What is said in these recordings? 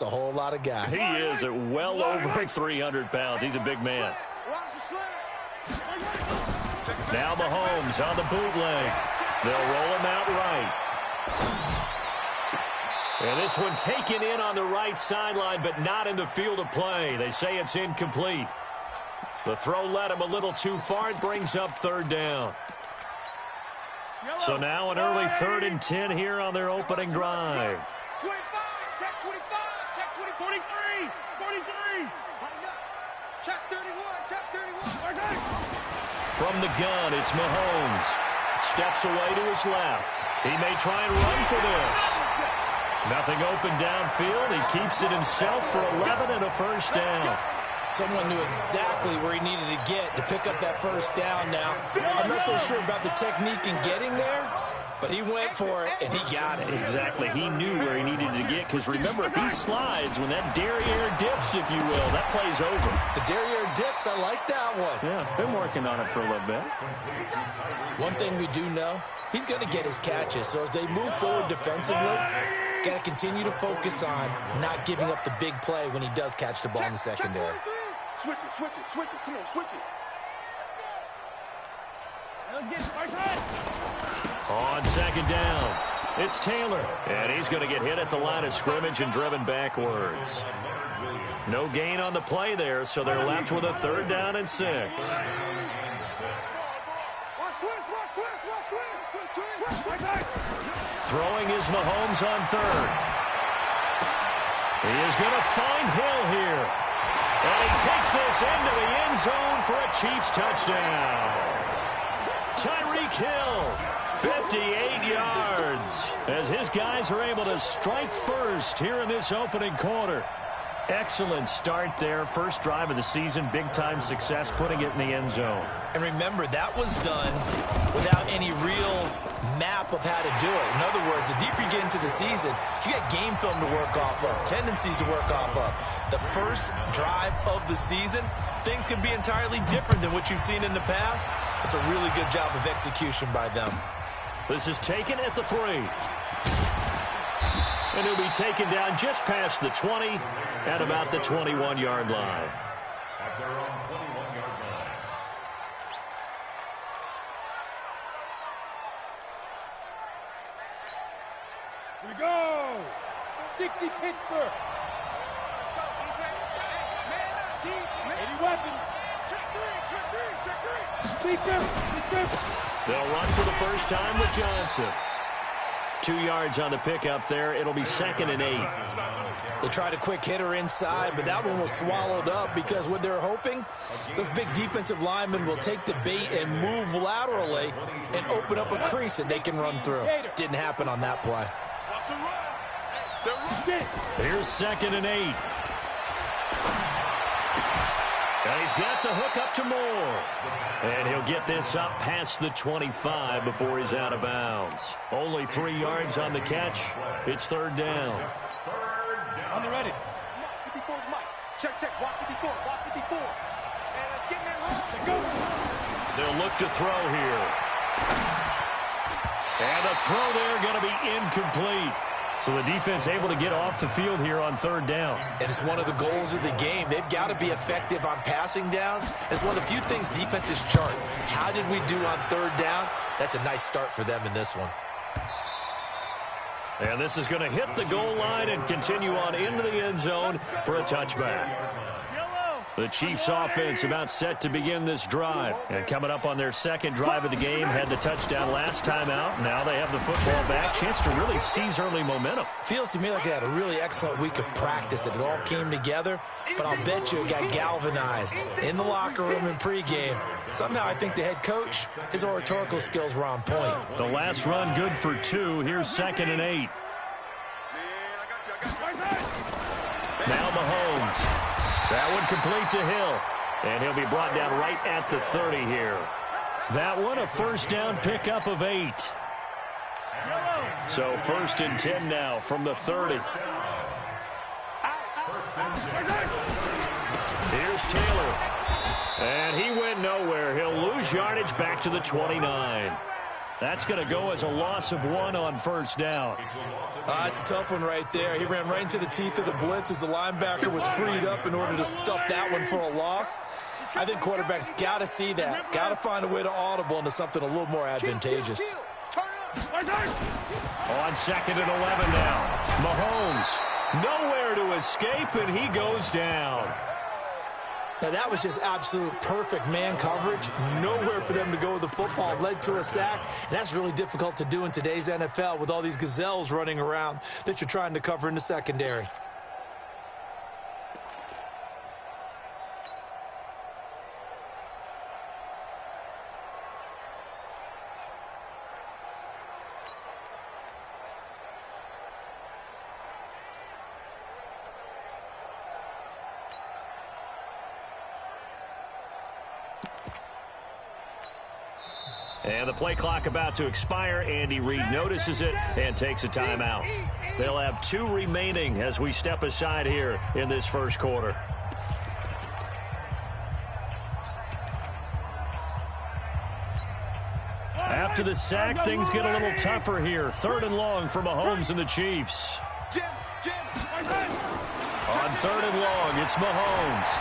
It's a whole lot of guy. He is at well over 300 pounds. He's a big man. Now Mahomes on the bootleg. They'll roll him out right. And this one taken in on the right sideline, but not in the field of play. They say it's incomplete. The throw led him a little too far. It brings up third down. So now an early 3rd and 10 here on their opening drive. 25, check 25, check 20, 43, 43. Check 31, check 31. From the gun, it's Mahomes. Steps away to his left. He may try and run for this. Nothing open downfield. He keeps it himself for 11 and a first down. Someone knew exactly where he needed to get to pick up that first down now. I'm not so sure about the technique in getting there, but he went for it, and he got it. Exactly. He knew where he needed to get, because remember, if he slides, when that derriere dips, if you will, that play's over. The derriere dips, I like that one. Yeah, been working on it for a little bit. One thing we do know, he's going to get his catches. So as they move forward defensively, got to continue to focus on not giving up the big play when he does catch the ball in the secondary. Switch it, switch it, switch it. Come on, switch it. Let's get it. On second down, it's Taylor. And he's going to get hit at the line of scrimmage and driven backwards. No gain on the play there, so they're left with a 3rd down and 6. Throwing is Mahomes on 3rd. He is going to find Hill here. And he takes this into the end zone for a Chiefs touchdown. Tyreek Hill, 58 yards, as his guys are able to strike first here in this opening quarter. Excellent start there. First drive of the season, big-time success, putting it in the end zone. And remember, that was done without any real map of how to do it. In other words, the deeper you get into the season, you got game film to work off of, tendencies to work off of. The first drive of the season, things can be entirely different than what you've seen in the past. It's a really good job of execution by them. This is taken at the 3. And he'll be taken down just past the 20 at about the 21-yard line. At their own 21-yard line. Here we go. 60 Pittsburgh. Let's go, defense. Hey, man up, deep. 80 weapon. Check 3, check 3, check 3. Beat them. They'll run for the first time with Johnson. 2 yards on the pickup there. It'll be 2nd and 8. They tried a quick hitter inside, but that one was swallowed up because what they're hoping, those big defensive linemen will take the bait and move laterally and open up a crease that they can run through. Didn't happen on that play. Here's 2nd and 8. And he's got the hook up to Moore. And he'll get this up past the 25 before he's out of bounds. Only 3 yards on the catch. It's 3rd down. On the ready. 54 is Mike. Check, check. Watch 54. Watch 54. And let's get in that hole. They'll look to throw here. And the throw there going to be incomplete. So the defense able to get off the field here on 3rd down. And it's one of the goals of the game. They've got to be effective on passing downs. It's one of the few things defenses chart. How did we do on 3rd down? That's a nice start for them in this one. And this is going to hit the goal line and continue on into the end zone for a touchback. The Chiefs offense about set to begin this drive. And coming up on their 2nd drive of the game, had the touchdown last time out. Now they have the football back. Chance to really seize early momentum. Feels to me like they had a really excellent week of practice, that it all came together. But I'll bet you it got galvanized in the locker room in pregame. Somehow I think the head coach, his oratorical skills were on point. The last run good for 2. Here's 2nd and 8. Now Mahomes. That one complete to Hill. And he'll be brought down right at the 30 here. That one a first down pickup of 8. So 1st and 10 now from the 30. Here's Taylor. And he went nowhere. He'll lose yardage back to the 29. That's going to go as a loss of 1 on first down. It's a tough one right there. He ran right into the teeth of the blitz as the linebacker was freed up in order to stuff that one for a loss. I think quarterbacks got to see that. Got to find a way to audible into something a little more advantageous. On 2nd and 11 now. Mahomes, nowhere to escape, and he goes down. Now, that was just absolute perfect man coverage. Nowhere for them to go with the football. Led to a sack. And that's really difficult to do in today's NFL with all these gazelles running around that you're trying to cover in the secondary. And the play clock about to expire. Andy Reid notices it and takes a timeout. They'll have 2 remaining as we step aside here in this first quarter. After the sack, things get a little tougher here. 3rd and long for Mahomes and the Chiefs. On 3rd and long, it's Mahomes.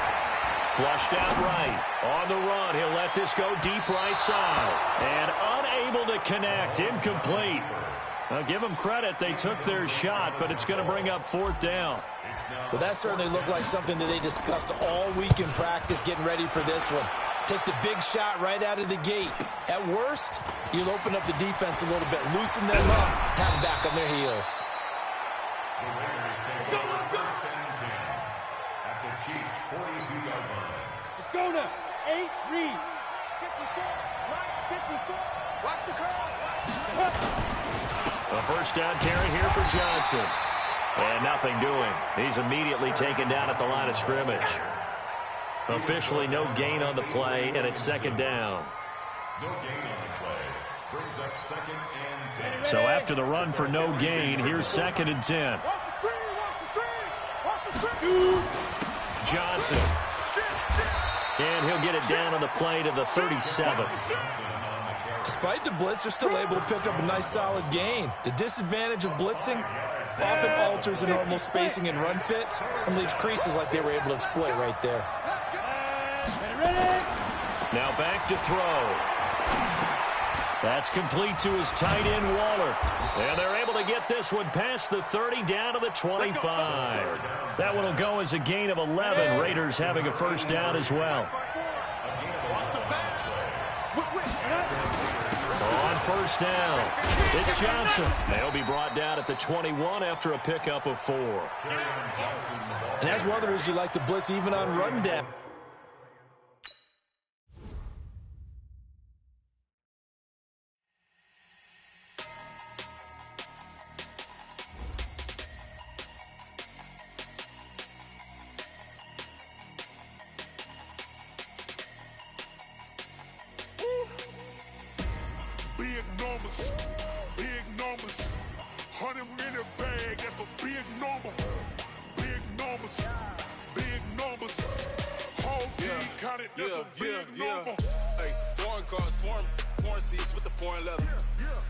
Flushed out right. On the run, he'll let this go deep right side. And unable to connect. Incomplete. Now, give them credit. They took their shot, but it's going to bring up 4th down. Well, that certainly looked like something that they discussed all week in practice getting ready for this one. Take the big shot right out of the gate. At worst, you'll open up the defense a little bit, loosen them up, have them back on their heels. The Raiders take over 1st and 10 at the Chiefs' 42-yard line. Let's go now. 8, read. 54, right, 54. Watch the curl. A first down carry here for Johnson. And nothing doing. He's immediately taken down at the line of scrimmage. Officially no gain on the play, and it's 2nd down. No gain on the play. Brings up 2nd and 10. So after the run for no gain, here's 2nd and 10. Watch the screen, watch the screen, watch the screen. Johnson. And he'll get it down on the play to the 37. Despite the blitz, they're still able to pick up a nice solid gain. The disadvantage of blitzing often alters the normal spacing and run fits and leaves creases like they were able to exploit right there. Now back to throw. That's complete to his tight end, Waller. And they're able to get this one past the 30 down to the 25. That one will go as a gain of 11. Raiders having a first down as well. On first down, it's Johnson. They'll be brought down at the 21 after a pickup of 4. And that's one of the reasons you like to blitz even on run down. Big numbers, 100 minute bag, that's a big number. Big numbers, whole team counted, that's a big number. Hey, foreign cars, foreign seats with the foreign leather.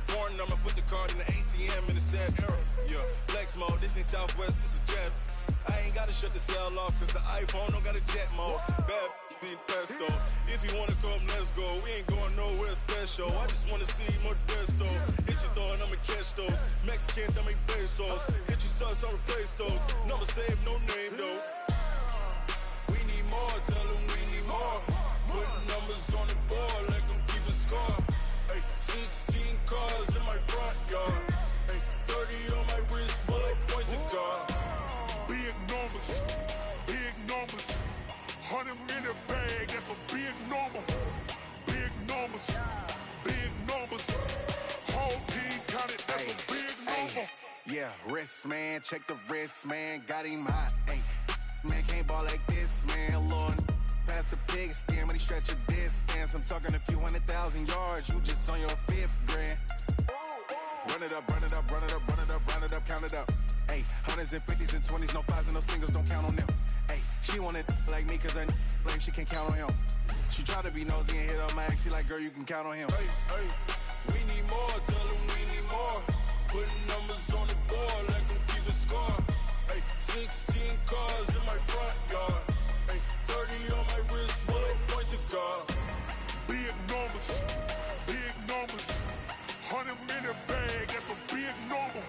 Foreign number, put the card in the ATM in the sad era. Yeah, flex mode, this ain't Southwest, this a jet. I ain't gotta shut the cell off, cause the iPhone don't got a jet mode. Bad pesto. If you wanna come, let's go. We ain't going nowhere special. I just wanna see more desto. Hit your throw and I'ma catch those. Mexican, don't make pesos. Hit your sus, I'll replace those. Number save, no name though. We need more, tell them we need more. Put numbers on the board, let them keep a score. Hey, 16 cars in my front yard. Hey, 30 on my wrist, bullet points of God. Big numbers, 100 minute bag, that's a big number. Big numbers, whole team counted, that's a big number. Yeah, wrist man, check the wrist man, got him hot. Ay, man can't ball like this, man. Lord, past the big skin when he stretch a distance. I'm talking a few 100,000 yards, you just on your 5th grand. Run it up, count it up. Ay, hundreds and 50s and 20s, no 5s and no singles, don't count on them. Ay, she want it like me cause her blame, she can't count on him. She try to be nosy and hit on my ex, she like, girl, you can count on him. Hey, we need more, tell them we need more. Putting numbers on the board, let them keep a score. Ay, 16 cars in my front yard. Ay, 30 on my wrist, bullet point to God. Big numbers, big numbers. 100 minute bag, that's a big number.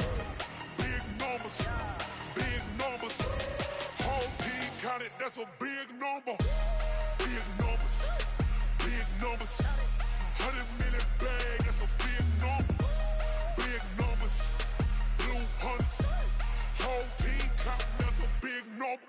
Big numbers, big numbers. Whole team counted, that's a big number. Big numbers, big numbers. 100 minute bag, that's a big number. Big numbers, blue hunts. Whole team counting, that's a big number.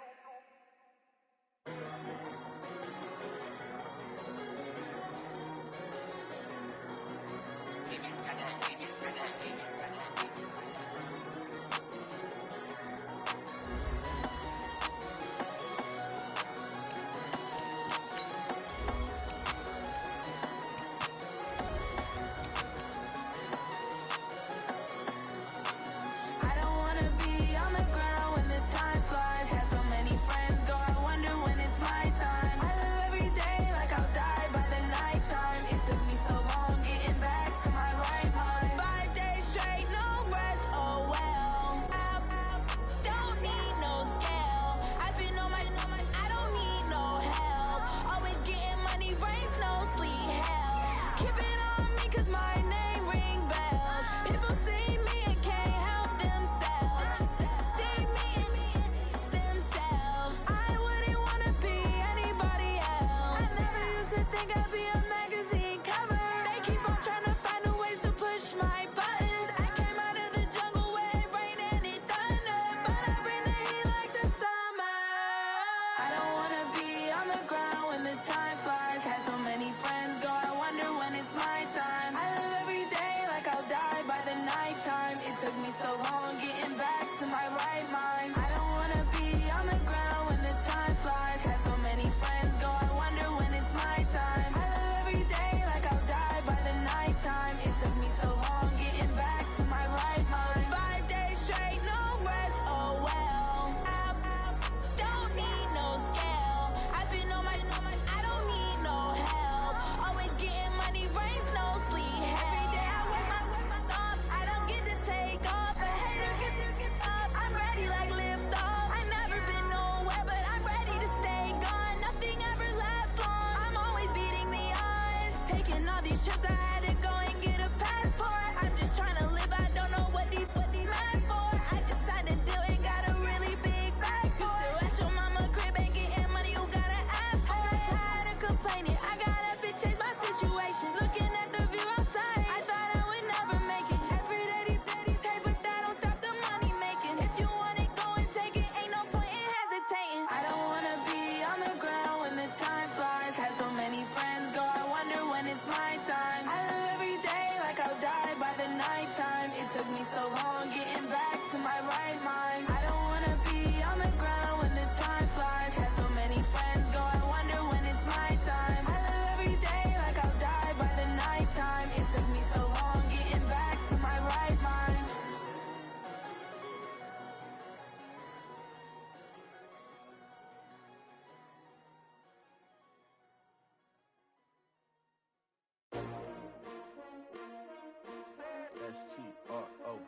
S-T-R-O.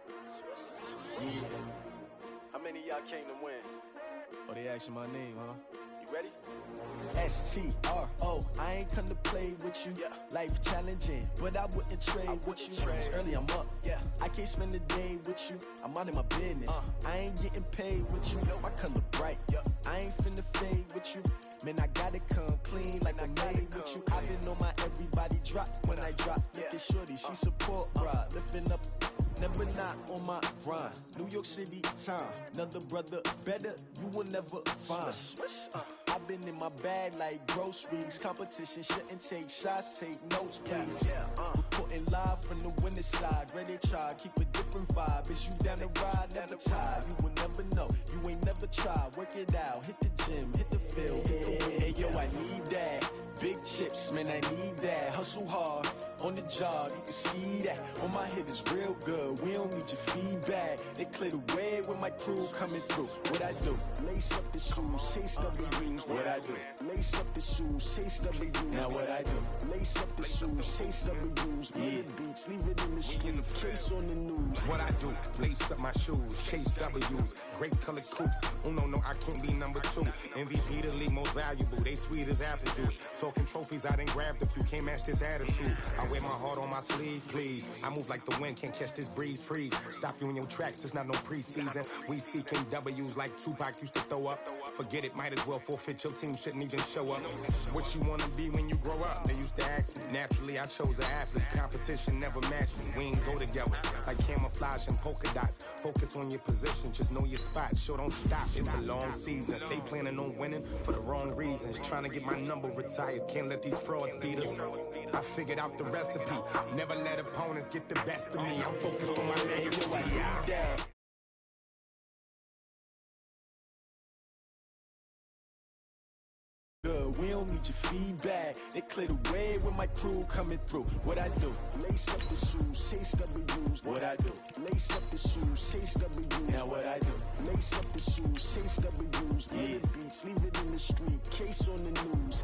Yeah. How many of y'all came to win? Oh, they asking my name, huh? You ready? S-T-R-O. I ain't come to play with you. Life challenging, but I wouldn't trade with you. It's early, I'm up. I can't spend the day with you. I'm out of my business. I ain't getting paid with you. My color bright. I ain't finna fade with you. Man, I gotta come clean like I made with you. I've been on my everybody drop when I drop. Look at shorty, she support ride. Lifting up, never not on my grind. New York City time, another brother better you will never find. I've been in my bag like groceries. Competition shouldn't take shots, take notes, please. Reporting live from the winning side. Ready to try, keep it different vibe. Is you down to ride? Never tired. You will never know. You ain't never tried. Work it out. Hit the gym. Hit the field. Hey, yo, I need that. Big chips, man, I need that. Hustle hard on the job. You can see that. On my hit is real good. We don't need your feedback. They clear the way with my crew coming through. What I do? Lace up the shoes, chase W's. What I do? Lace up the shoes, chase W's. Now what I do? Lace up the shoes, chase W's. Yeah. Beats, leave it in the street, case on the news. What I do? Lace up my shoes, chase W's. Great colored coops. Oh no, I can't be number 2. MVP the league most valuable. They sweet as apple juice. Talking trophies, I done grabbed a few. Can't match this attitude. I wear my heart on my sleeve, please. I move like the wind, can't catch this breeze. Freeze. Stop you in your tracks. There's not no preseason. We seeking W's like Tupac used to throw up. Forget it, might as well forfeit. Your team shouldn't even show up. What you wanna be when you grow up? They used to ask me. Naturally, I chose an athlete. Competition never matched me. We ain't go together like camouflage and polka dots. Focus on your position, just know your spot. Sure, don't stop. It's a long season. They planning on winning for the wrong reasons. Trying to get my number retired. Can't let these frauds beat us. I figured out the recipe. Never let opponents get the best of me. I'm focused on my legacy. Good, we don't need your feedback. They clear the way with my crew coming through. What I do? Lace up the shoes, chase W's. What I do? Lace up the shoes, chase W's. Now what I do? Lace up the shoes, chase W's. Yeah. Beats, leave it in the street, case on the news.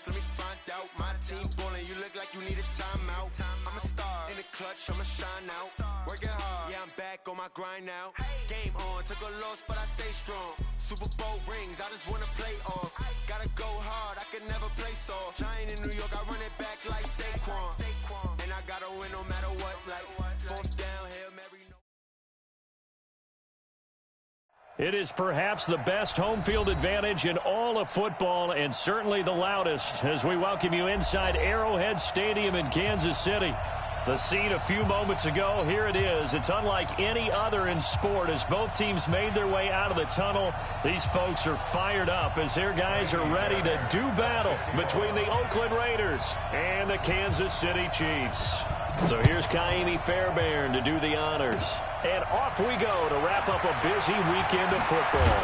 Let me find out. My team ballin', you look like you need a timeout. I'm a star in the clutch, I'ma shine out. Working hard, yeah, I'm back on my grind now. Game on, took a loss, but I stay strong. Super Bowl rings, I just wanna play off. Gotta go hard, I can never play soft. Giant in New York, I run it back like Saquon. And I gotta win no matter what, like fourth down, Hail Mary. It is perhaps the best home field advantage in all of football, and certainly the loudest, as we welcome you inside Arrowhead Stadium in Kansas City. The scene a few moments ago, here it is. It's unlike any other in sport as both teams made their way out of the tunnel. These folks are fired up as their guys are ready to do battle between the Oakland Raiders and the Kansas City Chiefs. So here's Kaimi Fairbairn to do the honors. And off we go to wrap up a busy weekend of football.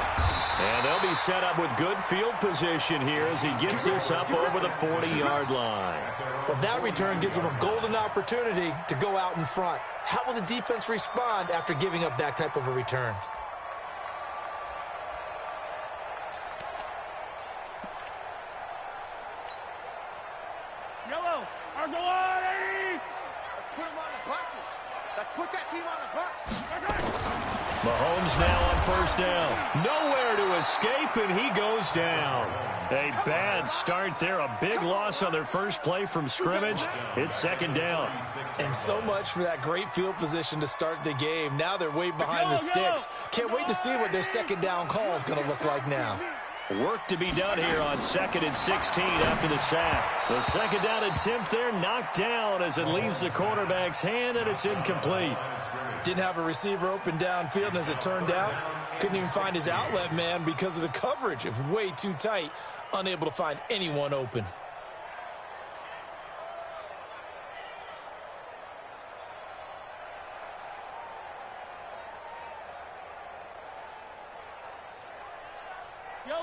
And they'll be set up with good field position here as he gets this up over the 40-yard line. But that return gives them a golden opportunity to go out in front. How will the defense respond after giving up that type of a return? Yellow, Argolani! Let's put him on the buses. Let's put that team on the bus. Mahomes now on first down. Nowhere to escape, and he goes down. A bad start there. A big loss on their first play from scrimmage. It's second down. And so much for that great field position to start the game. Now they're way behind the sticks. Can't wait to see what their second down call is going to look like now. Work to be done here on 2nd and 16 after the sack. The second down attempt there knocked down as it leaves the quarterback's hand, and it's incomplete. Didn't have a receiver open downfield, and as it turned out, couldn't even find his outlet man because of the coverage. It was way too tight, unable to find anyone open.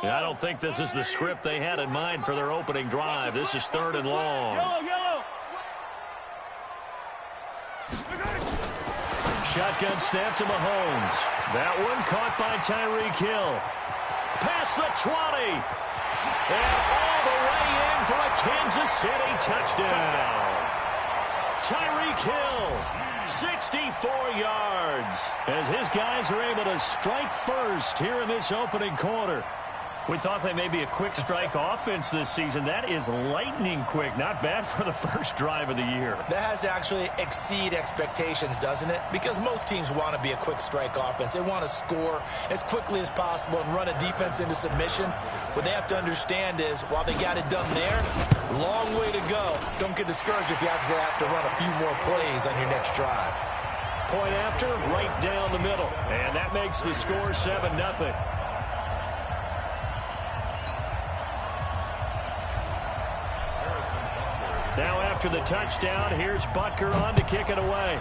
I don't think this is the script they had in mind for their opening drive. This is 3rd and long. Yellow. Shotgun snap to Mahomes. That one caught by Tyreek Hill. Past the 20. And all the way in for a Kansas City touchdown. Tyreek Hill, 64 yards, as his guys are able to strike first here in this opening quarter. We thought they may be a quick strike offense this season. That is lightning quick. Not bad for the first drive of the year. That has to actually exceed expectations, doesn't it? Because most teams want to be a quick strike offense. They want to score as quickly as possible and run a defense into submission. What they have to understand is, while they got it done there, long way to go. Don't get discouraged if you have to run a few more plays on your next drive. Point after, right down the middle. And that makes the score 7-0. Now after the touchdown, here's Butker on to kick it away.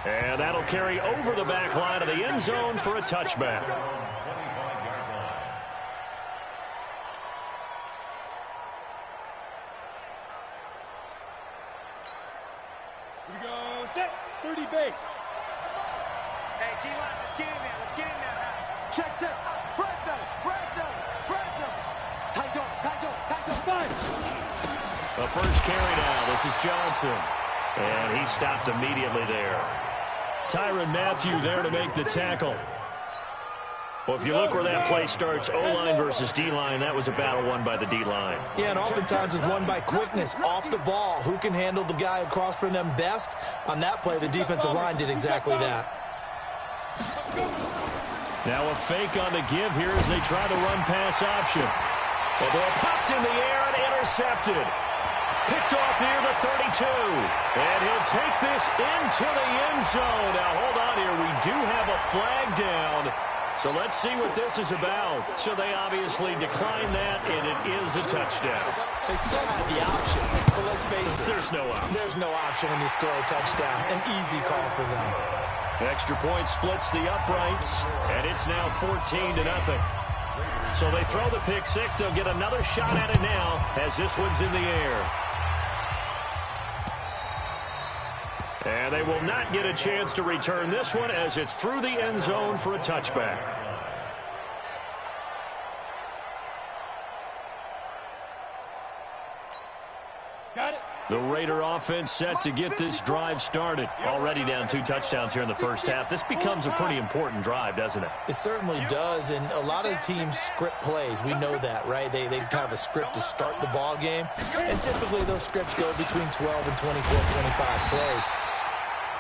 And that'll carry over the back line of the end zone for a touchback. Here we go, set, 30 base. Hey, D-line, let's get in there, let's get in there now. Check, check, press them, press them, press them. Tight door, five. The first carry down, this is Johnson. And he stopped immediately there. Tyrann Mathieu there to make the tackle. Well, if you look where that play starts, O-line versus D-line, that was a battle won by the D-line. Yeah, and oftentimes it's won by quickness, off the ball. Who can handle the guy across from them best? On that play, the defensive line did exactly that. Now a fake on the give here as they try the run-pass option. The ball popped in the air and intercepted. Picked off near the 32. And he'll take this into the end zone. Now, hold on here. We do have a flag down. So let's see what this is about. So they obviously declined that, and it is a touchdown. They still had the option, but let's face it. There's no option. There's no option when you score a touchdown. An easy call for them. Extra point splits the uprights, and it's now 14-0. So they throw the pick six. They'll get another shot at it now as this one's in the air. And they will not get a chance to return this one as it's through the end zone for a touchback. Got it. The Raider offense set to get this drive started. Already down 2 touchdowns here in the first half. This becomes a pretty important drive, doesn't it? It certainly does, and a lot of teams script plays. We know that, right? They have a script to start the ball game, and typically those scripts go between 12 and 24, 25 plays.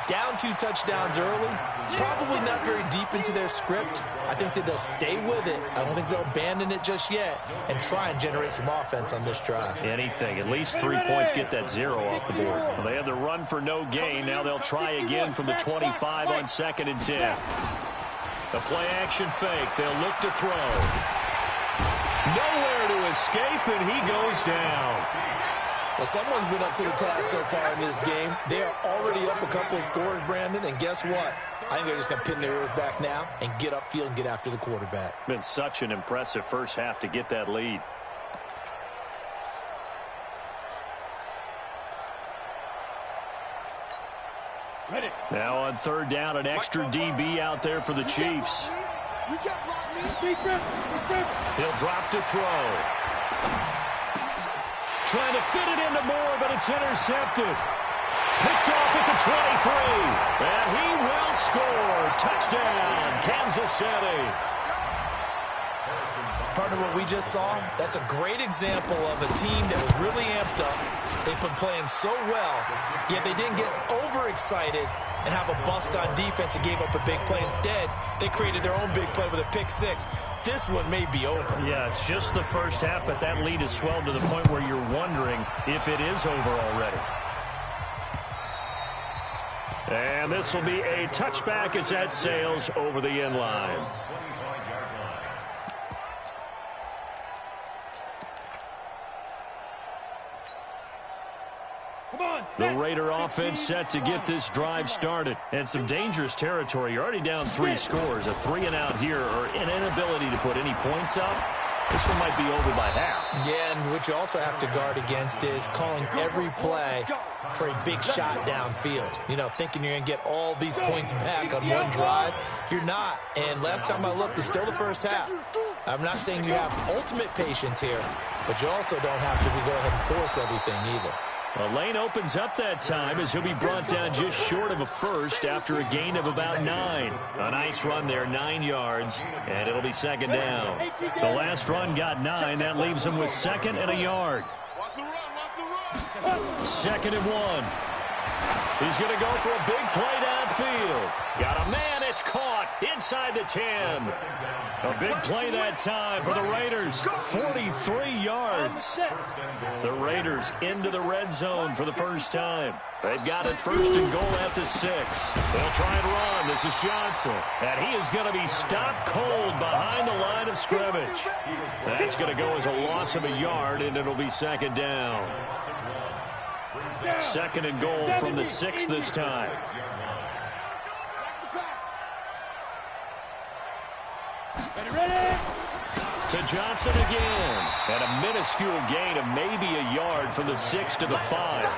Down 2 touchdowns early, probably not very deep into their script. I think that they'll stay with it. I don't think they'll abandon it just yet and try and generate some offense on this drive. Anything. At least 3 points get that 0 off the board. Well, they had the run for no gain. Now they'll try again from the 25 on 2nd and 10. The play action fake. They'll look to throw. Nowhere to escape, and he goes down. Well, someone's been up to the task so far in this game. They are already up a couple of scores, Brandon, and guess what? I think they're just going to pin their ears back now and get upfield and get after the quarterback. Been such an impressive first half to get that lead. Ready. Now on 3rd down, an extra DB out there for the Chiefs. He'll drop to throw. Trying to fit it into Moore, but it's intercepted. Picked off at the 23. And he will score. Touchdown, Kansas City. Partner, what we just saw, that's a great example of a team that was really amped up. They've been playing so well, yet they didn't get overexcited and have a bust on defense and gave up a big play. Instead, they created their own big play with a pick six. This one may be over. Yeah, it's just the first half, but that lead has swelled to the point where you're wondering if it is over already. And this will be a touchback as that sails over the end line. The Raider offense set to get this drive started. And some dangerous territory. You're already down 3 scores. A 3-and-out here or an inability to put any points up. This one might be over by half. Yeah, and what you also have to guard against is calling every play for a big shot downfield. You know, thinking you're going to get all these points back on one drive. You're not. And last time I looked, it's still the first half. I'm not saying you have ultimate patience here, but you also don't have to go ahead and force everything either. The lane opens up that time as he'll be brought down just short of a first after a gain of about 9. A nice run there, 9 yards, and it'll be second down. The last run got 9. That leaves him with second and a yard. Second and 1. He's going to go for a big play downfield. Got a man, it's caught inside the 10. A big play that time for the Raiders. 43 yards. The Raiders into the red zone for the first time. They've got it first and goal at the 6. They'll try and run. This is Johnson. And he is going to be stopped cold behind the line of scrimmage. That's going to go as a loss of a yard, and it'll be second down. Second and goal from the 6 this time. To Johnson again. And a minuscule gain of maybe a yard from the 6 to the 5.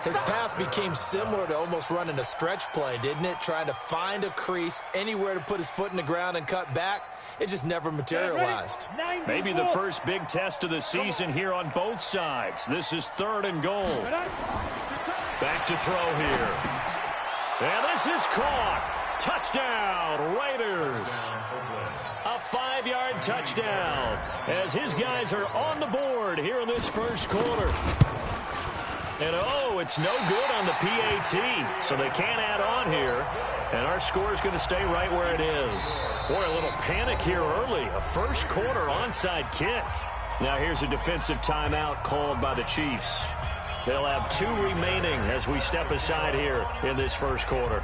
His path became similar to almost running a stretch play, didn't it? Trying to find a crease, anywhere to put his foot in the ground and cut back. It just never materialized. Maybe the first big test of the season here on both sides. This is third and goal. Back to throw here. And this is caught. Touchdown, Raiders. A 5-yard touchdown as his guys are on the board here in this first quarter. And, oh, it's no good on the PAT, so they can't add on here. And our score is going to stay right where it is. Boy, a little panic here early. A first quarter onside kick. Now here's a defensive timeout called by the Chiefs. They'll have 2 remaining as we step aside here in this first quarter.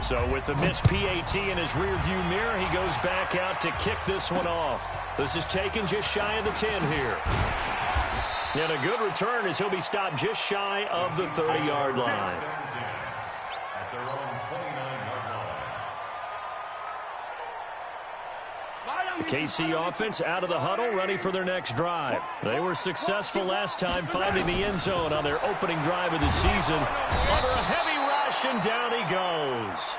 So with the missed PAT in his rearview mirror, he goes back out to kick this one off. This is taken just shy of the 10 here. And a good return as he'll be stopped just shy of the 30-yard line. The KC offense out of the huddle, ready for their next drive. They were successful last time finding the end zone on their opening drive of the season. Under a heavy rush, and down he goes.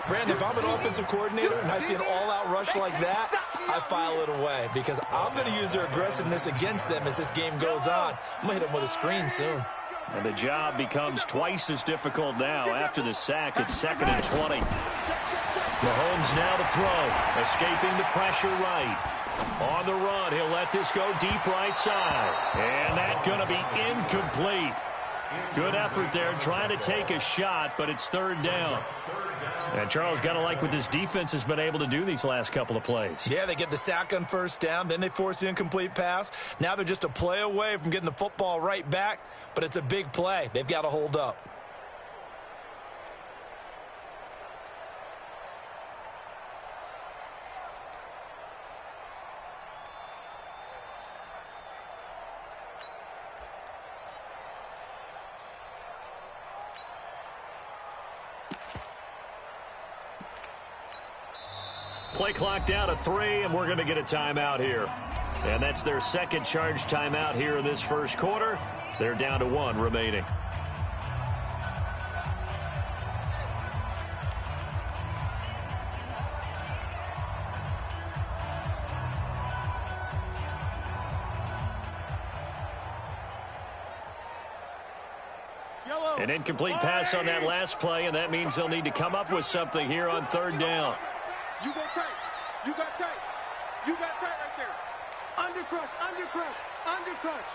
Brandon, if I'm an offensive coordinator and I see an all-out rush like that, I file it away because I'm going to use their aggressiveness against them as this game goes on. I'm going to hit them with a screen soon. And the job becomes twice as difficult now. After the sack, it's second and 20. Mahomes now to throw, escaping the pressure right. On the run, he'll let this go deep right side. And that's going to be incomplete. Good effort there trying to take a shot, but it's third down. And Charles, got to like what this defense has been able to do these last couple of plays. Yeah, they get the sack on first down, then they force the incomplete pass. Now they're just a play away from getting the football right back, but it's a big play. They've got to hold up. Play clock down to 3, and we're going to get a timeout here. And that's their second charge timeout here in this first quarter. They're down to 1 remaining. An incomplete pass on that last play, and that means they'll need to come up with something here on third down. You go tight. You got tight. You got tight right there. Undercrush, undercrush, undercrush.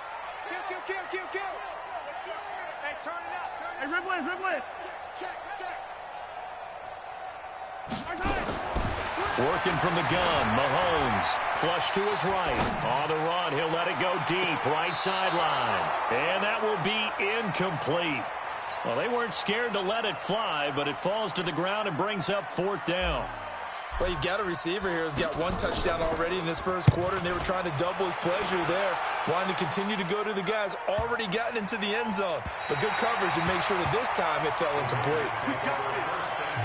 Kill. Hey, turn it out. Hey, rib. Check. Working from the gun, Mahomes. Flush to his right. On the run, he'll let it go deep, right sideline. And that will be incomplete. Well, they weren't scared to let it fly, but it falls to the ground and brings up fourth down. Well, you've got a receiver here who's got 1 touchdown already in this first quarter, and they were trying to double his pleasure there, wanting to continue to go to the guys already gotten into the end zone. But good coverage to make sure that this time it fell incomplete.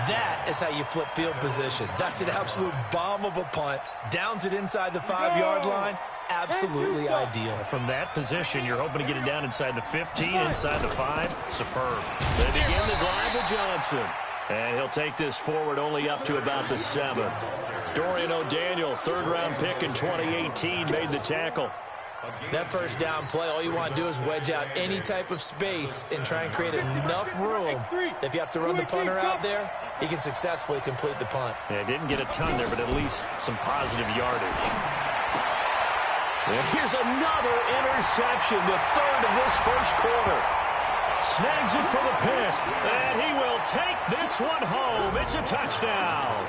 That is how you flip field position. That's an absolute bomb of a punt. Downs it inside the 5-yard line. Absolutely ideal. From that position, you're hoping to get it down inside the 15, inside the 5. Superb. They begin the drive with Johnson. And he'll take this forward only up to about the 7. Dorian O'Daniel, third-round pick in 2018, made the tackle. That first down play, all you want to do is wedge out any type of space and try and create enough room. If you have to run the punter out there, he can successfully complete the punt. Yeah, didn't get a ton there, but at least some positive yardage. And here's another interception, the third of this first quarter. Snags it for the pick, and he will take this one home. It's a touchdown.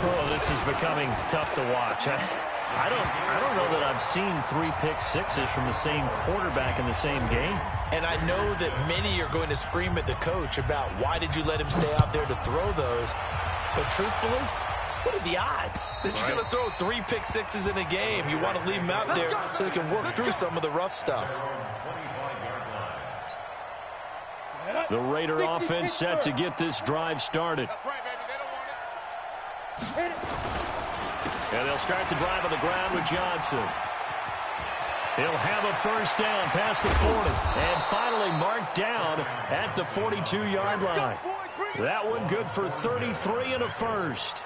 Oh, this is becoming tough to watch. I don't know that I've seen 3 pick-sixes from the same quarterback in the same game. And I know that many are going to scream at the coach about why did you let him stay out there to throw those. But truthfully, what are the odds that you're going to throw 3 pick-sixes in a game? You want to leave them out there so they can work through some of the rough stuff. The Raider offense set to get this drive started. That's right, baby. They don't want it. And they'll start the drive on the ground with Johnson. He'll have a first down past the 40. And finally marked down at the 42-yard line. That one good for 33 and a first.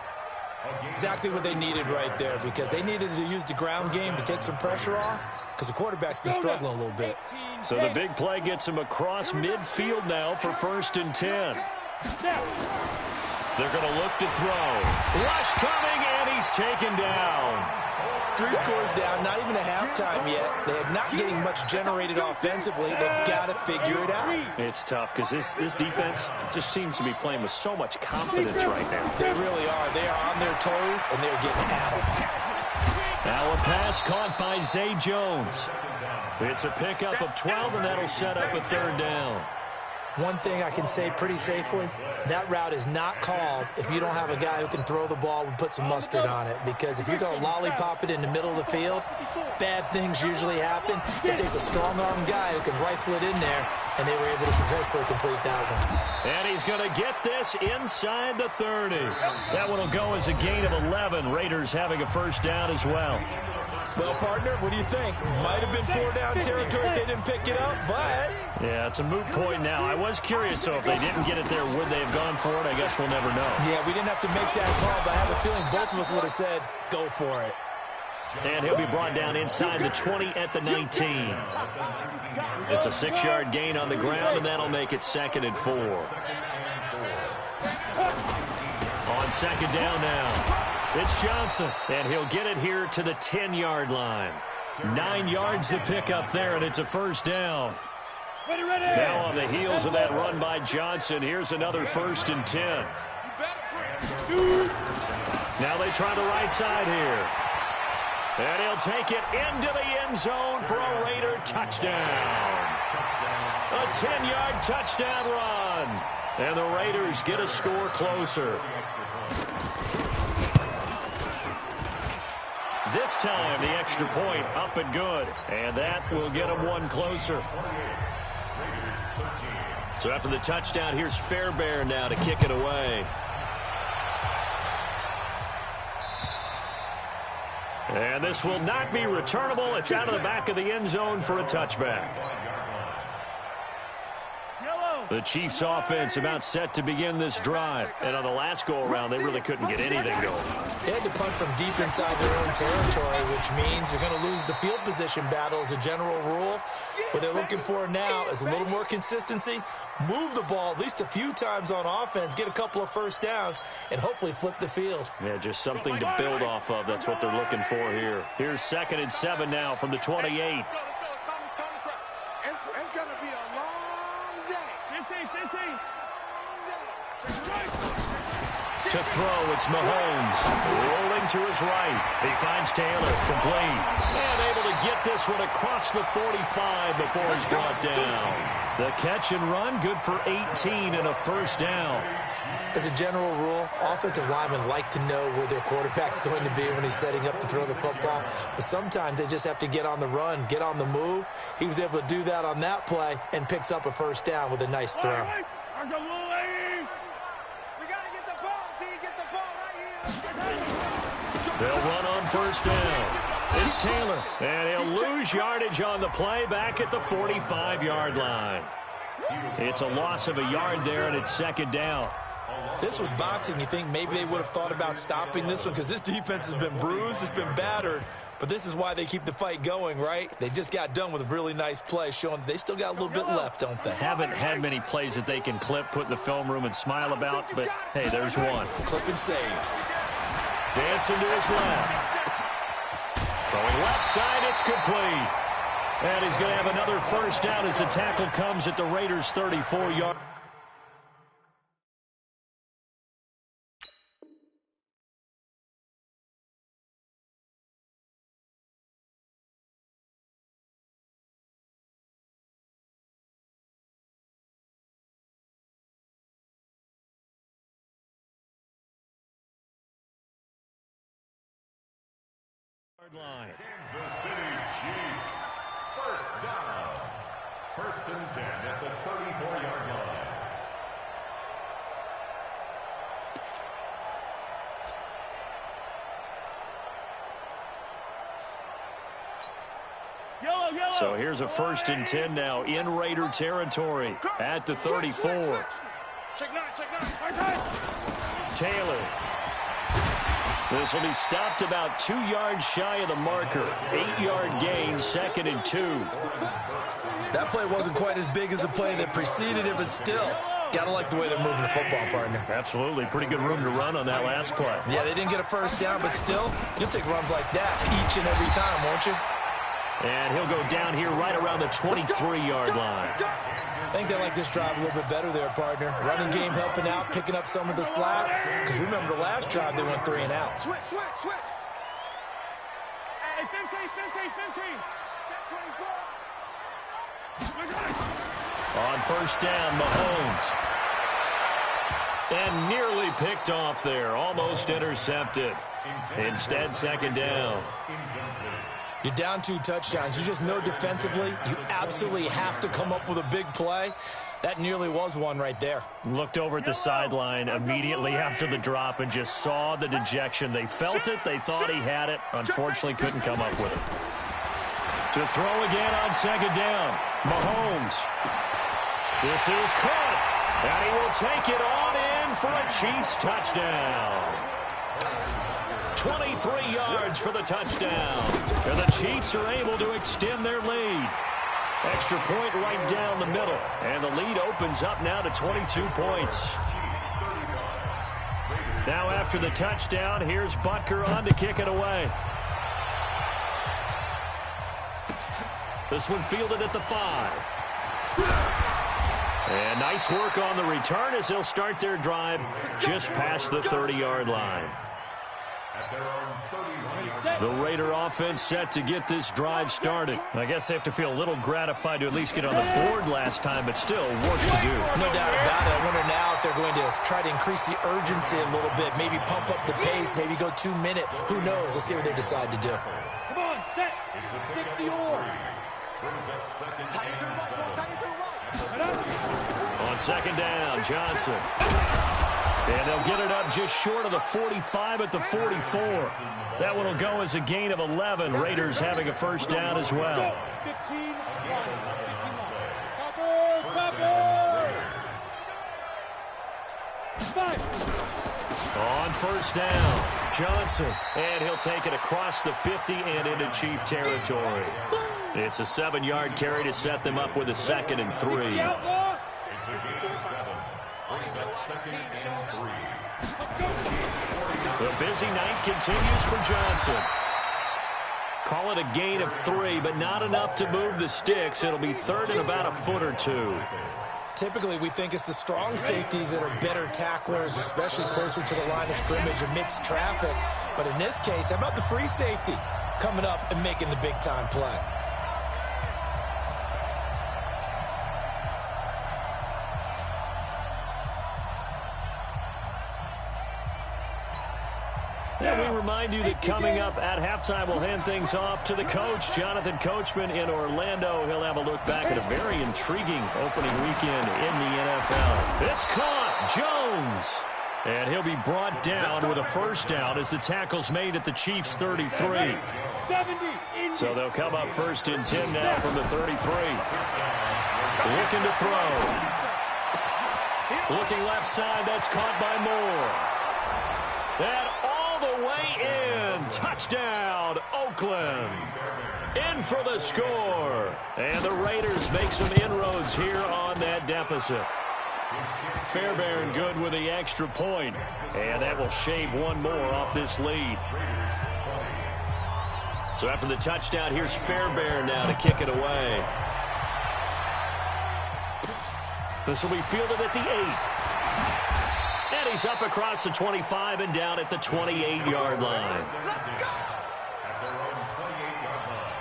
Exactly what they needed right there, because they needed to use the ground game to take some pressure off, because the quarterback's been struggling a little bit. So the big play gets him across midfield now for 1st and 10. They're going to look to throw. Rush coming, and he's taken down. 3 scores down, not even a halftime yet. They are not getting much generated offensively. They've got to figure it out. It's tough because this defense just seems to be playing with so much confidence right now. They really are. They are on their toes, and they're getting at them. Now a pass caught by Zay Jones. It's a pickup of 12, and that'll set up a 3rd down. One thing I can say pretty safely, that route is not called if you don't have a guy who can throw the ball and put some mustard on it. Because if you're going to lollipop it in the middle of the field, bad things usually happen. It takes a strong-arm guy who can rifle it in there, and they were able to successfully complete that one. And he's going to get this inside the 30. That one will go as a gain of 11. Raiders having a first down as well. Well, partner, what do you think? Might have been 4-down territory if they didn't pick it up, but... Yeah, it's a moot point now. I was curious, so if they didn't get it there, would they have gone for it? I guess we'll never know. Yeah, we didn't have to make that call, but I have a feeling both of us would have said, go for it. And he'll be brought down inside the 20 at the 19. It's a 6-yard gain on the ground, and that'll make it 2nd and 4. On 2nd down now. It's Johnson, and he'll get it here to the 10-yard line. 9 yards to pick up there, and it's a first down. Now on the heels of that run by Johnson, here's another 1st and 10. Now they try the right side here. And he'll take it into the end zone for a Raider touchdown. A 10-yard touchdown run. And the Raiders get a score closer. This time, the extra point up and good. And that will get them one closer. So after the touchdown, here's Fairbairn now to kick it away. And this will not be returnable. It's out of the back of the end zone for a touchback. The Chiefs offense about set to begin this drive. And on the last go-around, they really couldn't get anything going. They had to punt from deep inside their own territory, which means you're going to lose the field position battle as a general rule. What they're looking for now is a little more consistency, move the ball at least a few times on offense, get a couple of first downs, and hopefully flip the field. Yeah, just something to build off of. That's what they're looking for here. Here's 2nd and 7 now from the 28. It's going to be a long day. 15. To throw, it's Mahomes. Rolling to his right. He finds Taylor, complete. And able to get this one across the 45 before he's brought down. The catch and run, good for 18 and a first down. As a general rule, offensive linemen like to know where their quarterback's going to be when he's setting up to throw the football. But sometimes they just have to get on the run, get on the move. He was able to do that on that play and picks up a first down with a nice throw. They'll run on first down. It's Taylor, and he'll lose yardage on the play back at the 45-yard line. It's a loss of a yard there, and it's 2nd down. If this was boxing, you think maybe they would have thought about stopping this one because this defense has been bruised, it's been battered. But this is why they keep the fight going, right? They just got done with a really nice play, showing that they still got a little bit left, don't they? Haven't had many plays that they can clip, put in the film room, and smile about, but, hey, there's one. Clip and save. Dancing to his left. Throwing left side, it's complete. And he's going to have another first down as the tackle comes at the Raiders' 34-yard. Line. Kansas City Chiefs. First down. 1st and 10 at the 34-yard line. Yellow, yellow. So here's a 1st and 10 now in Raider territory at the 34. Check nine. Taylor. This will be stopped about 2 yards shy of the marker. 8-yard gain, 2nd and 2. That play wasn't quite as big as the play that preceded it, but still, got to like the way they're moving the football, partner. Absolutely. Pretty good room to run on that last play. Yeah, they didn't get a first down, but still, you'll take runs like that each and every time, won't you? And he'll go down here right around the 23-yard line. I think they like this drive a little bit better there, partner. Running game helping out, picking up some of the slack. Because remember the last drive, they went 3 and out. Switch. Hey, Fenty. On first down, Mahomes. And nearly picked off there. Almost intercepted. Instead, 2nd down. You're down 2 touchdowns. You just know defensively you absolutely have to come up with a big play. That nearly was one right there. Looked over at the sideline immediately after the drop and just saw the dejection. They felt it. They thought he had it. Unfortunately, couldn't come up with it. To throw again on 2nd down. Mahomes. This is caught. And he will take it on in for a Chiefs touchdown. 23 yards for the touchdown. And the Chiefs are able to extend their lead. Extra point right down the middle. And the lead opens up now to 22 points. Now after the touchdown, here's Butker on to kick it away. This one fielded at the 5. And nice work on the return as they'll start their drive just past the 30-yard line. The Raider offense set to get this drive started. I guess they have to feel a little gratified to at least get on the board last time, but still work to do. No doubt about it. I wonder now if they're going to try to increase the urgency a little bit, maybe pump up the pace, maybe go 2 minute. Who knows? Let's see what they decide to do. Come on, set. 60 or. On 2nd down, Johnson. And they'll get it up just short of the 45 at the 44. That one will go as a gain of 11. Raiders having a first down as well. 15. On first down, Johnson. And he'll take it across the 50 and into Chief territory. It's a 7-yard carry to set them up with a 2nd and 3. It's a gain of 7. Brings up 2nd and 3. The busy night continues for Johnson. Call it a gain of 3, but not enough to move the sticks. It'll be 3rd and about a foot or 2. Typically, we think it's the strong safeties that are better tacklers, especially closer to the line of scrimmage amidst traffic. But in this case, how about the free safety coming up and making the big-time play? And we remind you that coming up at halftime, we'll hand things off to the coach, Jonathan Coachman in Orlando. He'll have a look back at a very intriguing opening weekend in the NFL. It's caught, Jones. And he'll be brought down with a first down as the tackle's made at the Chiefs' 33. So they'll come up 1st and 10 now from the 33. Looking to throw. Looking left side, that's caught by Moore. That all the way in. Touchdown, Oakland. In for the score. And the Raiders make some inroads here on that deficit. Fairbairn good with the extra point. And that will shave one more off this lead. So after the touchdown, here's Fairbairn now to kick it away. This will be fielded at the 8. And he's up across the 25 and down at the 28-yard line. Let's go! At their own 28-yard line.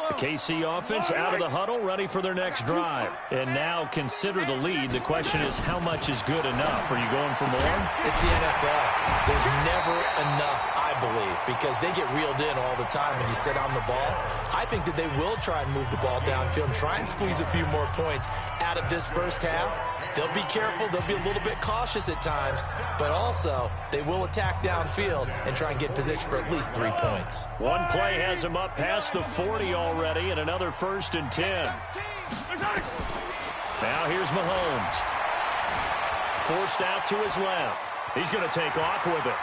The KC offense out of the huddle, ready for their next drive. And now consider the lead. The question is, how much is good enough? Are you going for more? It's the NFL. There's never enough, I believe, because they get reeled in all the time when you sit on the ball. I think that they will try and move the ball downfield and try and squeeze a few more points out of this first half. They'll be careful. They'll be a little bit cautious at times, but also they will attack downfield and try and get position for at least 3 points. One play has him up past the 40 already, and another 1st and 10. Now here's Mahomes. Forced out to his left. He's going to take off with it.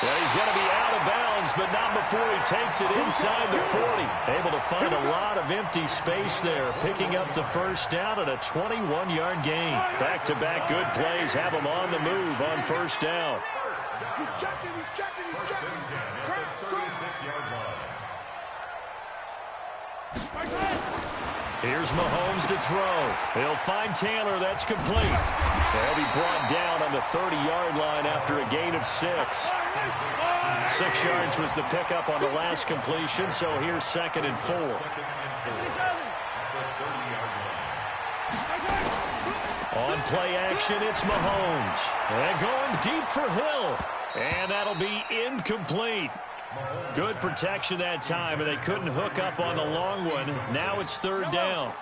And he's going to be out of bounds, but not before he takes it inside the 40. Able to find a lot of empty space there, picking up the first down at a 21-yard gain. Back-to-back good plays have him on the move on first down. He's checking, he's checking, he's checking. 36-yard line. Here's Mahomes to throw. He'll find Taylor. That's complete. They'll be brought down on the 30-yard line after a gain of 6. 6 yards was the pickup on the last completion, so here's 2nd and 4. On play action, it's Mahomes. And going deep for Hill. And that'll be incomplete. Good protection that time, and they couldn't hook up on the long one. Now it's 3rd down.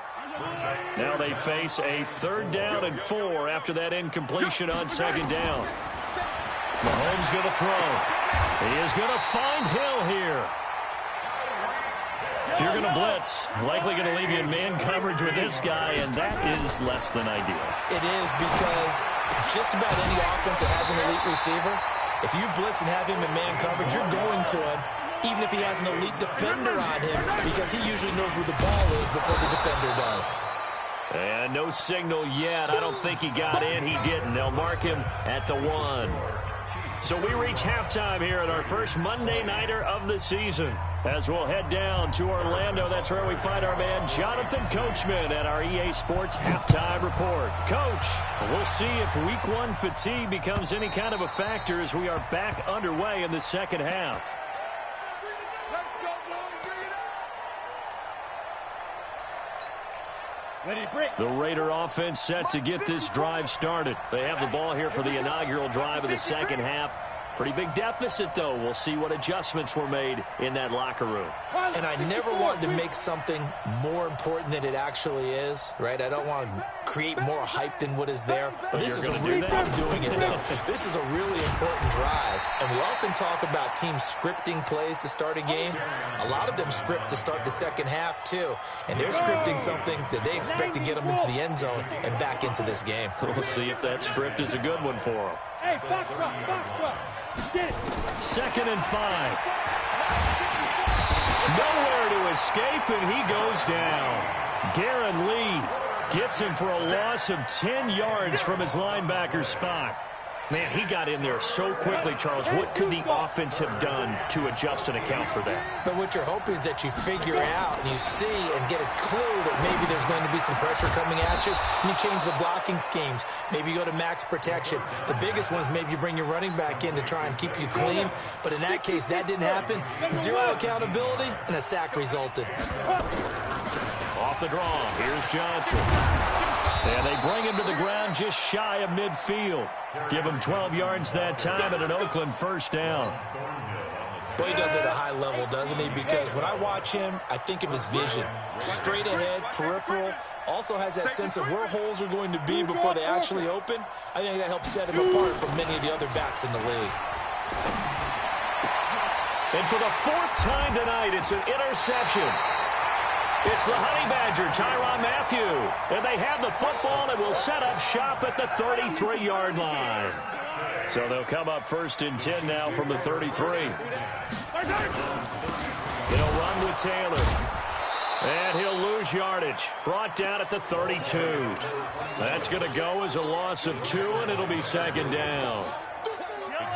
Now they face a 3rd down and 4 after that incompletion on 2nd down. Mahomes going to throw. He is going to find Hill here. If you're going to blitz, likely going to leave you in man coverage with this guy, and that is less than ideal. It is, because just about any offense that has an elite receiver, if you blitz and have him in man coverage, you're going to him, even if he has an elite defender on him, because he usually knows where the ball is before the defender does. And no signal yet. I don't think he got in. He didn't. They'll mark him at the 1. So we reach halftime here at our first Monday Nighter of the season. As we'll head down to Orlando, that's where we find our man Jonathan Coachman at our EA Sports Halftime Report. Coach, we'll see if Week 1 fatigue becomes any kind of a factor as we are back underway in the second half. The Raider offense set to get this drive started. They have the ball here for the inaugural drive of the second half. Pretty big deficit, though. We'll see what adjustments were made in that locker room. And I never wanted to make something more important than it actually is, right? I don't want to create more hype than what is there. But this is a really, I'm doing it, though. This is a really important drive. And we often talk about teams scripting plays to start a game. A lot of them script to start the second half, too. And they're scripting something that they expect to get them into the end zone and back into this game. We'll see if that script is a good one for them. Hey, box drop, box drop. Get it. 2nd and 5. Nowhere to escape, and he goes down. Darren Lee gets him for a loss of 10 yards from his linebacker spot. Man, he got in there so quickly, Charles. What could the offense have done to adjust and account for that? But what you're hoping is that you figure out and you see and get a clue that maybe there's going to be some pressure coming at you, and you change the blocking schemes. Maybe you go to max protection. The biggest one is maybe you bring your running back in to try and keep you clean. But in that case, that didn't happen. Zero accountability, and a sack resulted. Off the draw, here's Johnson. And they bring him to the ground just shy of midfield. Give him 12 yards that time at an Oakland first down. Boy, he does it at a high level, doesn't he? Because when I watch him, I think of his vision. Straight ahead, peripheral. Also has that sense of where holes are going to be before they actually open. I think that helps set him apart from many of the other backs in the league. And for the 4th time tonight, it's an interception. It's the Honey Badger, Tyrann Mathieu. And they have the football and will set up shop at the 33-yard line. So they'll come up 1st and 10 now from the 33. They'll run with Taylor. And he'll lose yardage. Brought down at the 32. That's going to go as a loss of 2, and it'll be 2nd down.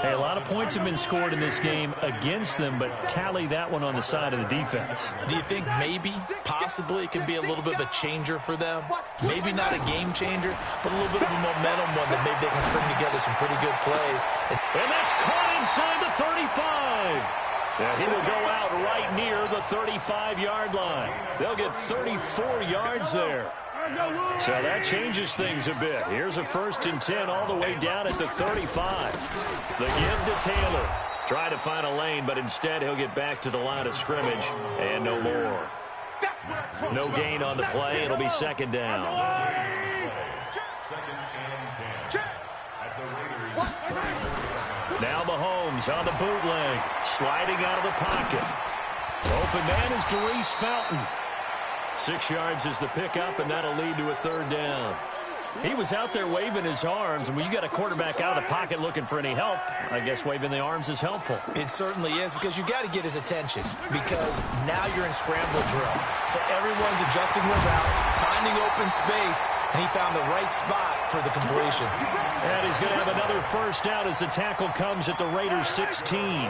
Hey, a lot of points have been scored in this game against them, but tally that one on the side of the defense. Do you think maybe, possibly, it can be a little bit of a changer for them? Maybe not a game changer, but a little bit of a momentum one that maybe they can string together some pretty good plays. And that's caught inside the 35. And he will go out right near the 35-yard line. They'll get 34 yards there. So that changes things a bit. Here's a 1st and 10 all the way down at the 35. The give to Taylor. Try to find a lane, but instead he'll get back to the line of scrimmage and no more. No gain on the play. It'll be 2nd down. 2nd and 10. At the Raiders. Now Mahomes on the bootleg. Sliding out of the pocket. Open man is Darius Fountain. 6 yards is the pickup, and that'll lead to a 3rd down. He was out there waving his arms, and when you got a quarterback out of the pocket looking for any help, I guess waving the arms is helpful. It certainly is, because you got to get his attention, because now you're in scramble drill. So everyone's adjusting their routes, finding open space, and he found the right spot for the completion. And he's going to have another 1st down as the tackle comes at the Raiders 16.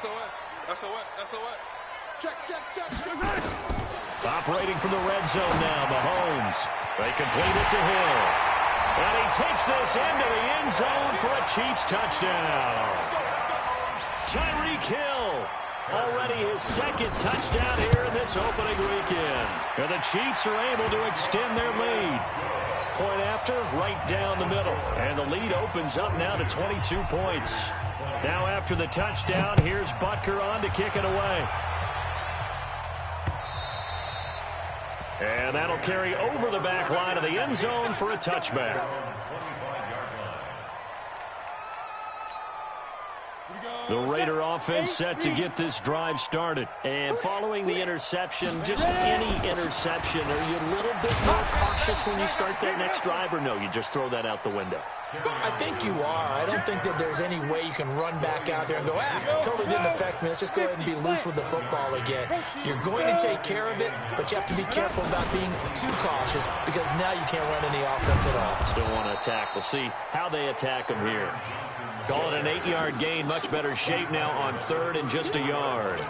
SOS. Check. Operating from the red zone now, Mahomes. They complete it to Hill. And he takes this into the end zone for a Chiefs touchdown. Tyreek Hill. Already his 2nd touchdown here in this opening weekend. And the Chiefs are able to extend their lead. Point after, right down the middle. And the lead opens up now to 22 points. Now after the touchdown, here's Butker on to kick it away. And that'll carry over the back line of the end zone for a touchback. The Raider offense set to get this drive started. And following the interception, just any interception, are you a little bit more cautious when you start that next drive, or no, you just throw that out the window? I think you are. I don't think that there's any way you can run back out there and go, totally didn't affect me. Let's just go ahead and be loose with the football again. You're going to take care of it, but you have to be careful about being too cautious, because now you can't run any offense at all. Still want to attack. We'll see how they attack them here. Call it an 8-yard gain. Much better shape now on 3rd and just a yard.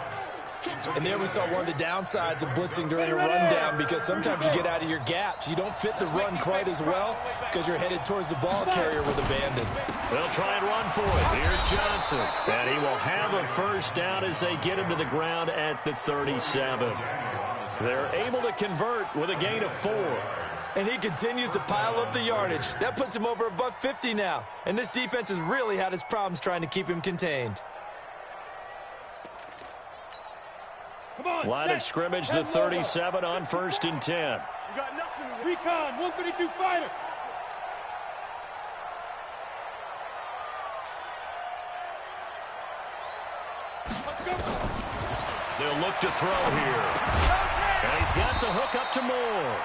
And there we saw one of the downsides of blitzing during a rundown, because sometimes you get out of your gaps. You don't fit the run quite as well because you're headed towards the ball carrier with abandon. They'll try and run for it. Here's Johnson. And he will have a 1st down as they get him to the ground at the 37. They're able to convert with a gain of 4. And he continues to pile up the yardage. That puts him over $150 now. And this defense has really had its problems trying to keep him contained. Line of scrimmage, the 37 on 1st and 10. You got nothing. Recon, 132 fighter. They'll look to throw here. And he's got the hook up to Moore.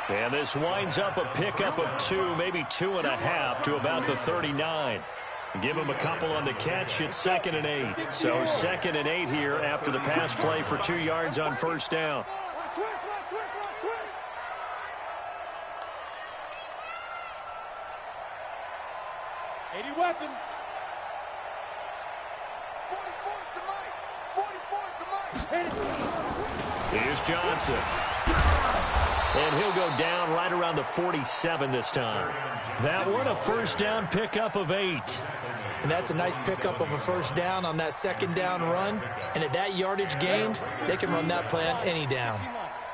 And this winds up a pickup of 2, maybe 2.5 to about the 39. Give him a couple on the catch. It's 2nd and 8. So 2nd and 8 here after the pass play for 2 yards on 1st down. Switch. 80 weapon. 44's the mic. Here's Johnson. And he'll go down right around the 47 this time. That one a 1st down pickup of 8. And that's a nice pickup of a 1st down on that 2nd down run. And at that yardage gained, they can run that play on any down.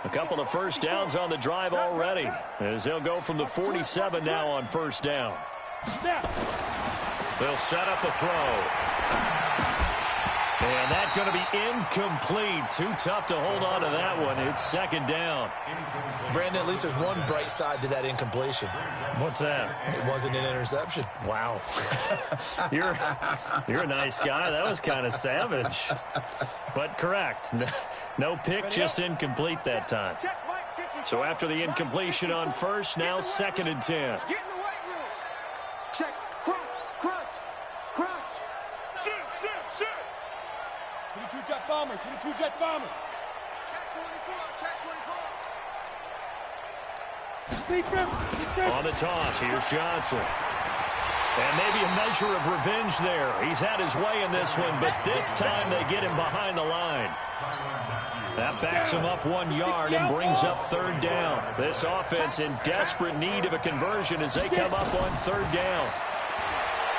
A couple of 1st downs on the drive already, as they'll go from the 47 now on 1st down. They'll set up a throw. And that's going to be incomplete. Too tough to hold on to that one. It's second down. Brandon, at least there's one bright side to that incompletion. What's that? It wasn't an interception. Wow. You're a nice guy. That was kind of savage. But correct. No pick, just incomplete that time. So after the incompletion on first, now second and 10. Get in the weight room. Check. Crunch. Shoot. 22 jet bomber. Check 24. On the toss, here's Johnson. And maybe a measure of revenge there. He's had his way in this one, but this time they get him behind the line. That backs him up 1 yard and brings up third down. This offense in desperate need of a conversion as they come up on third down.